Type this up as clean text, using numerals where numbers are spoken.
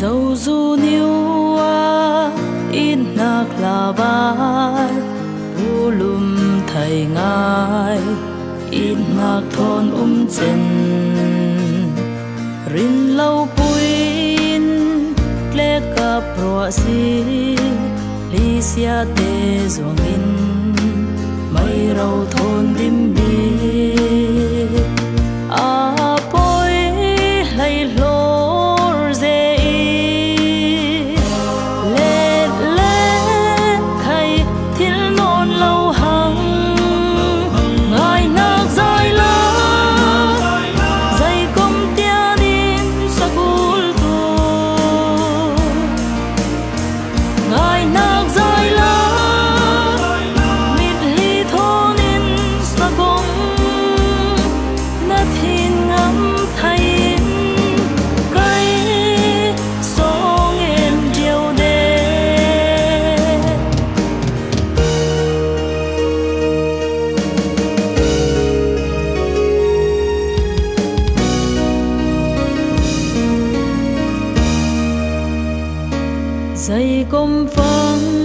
dầu du niu a in nak la ban u lum thầy ngài in nak thôn chen rin lâu puin tle ka pro si li sia te zong in mai rau thôn dim bi a poi lai lor ze le le khai thil non lâu hằng ngài nak zai la zai kom tia din sakul tu ngài nak zai la mit li thonin sakong na thin ngam thain kai song em dieu de dây công phăng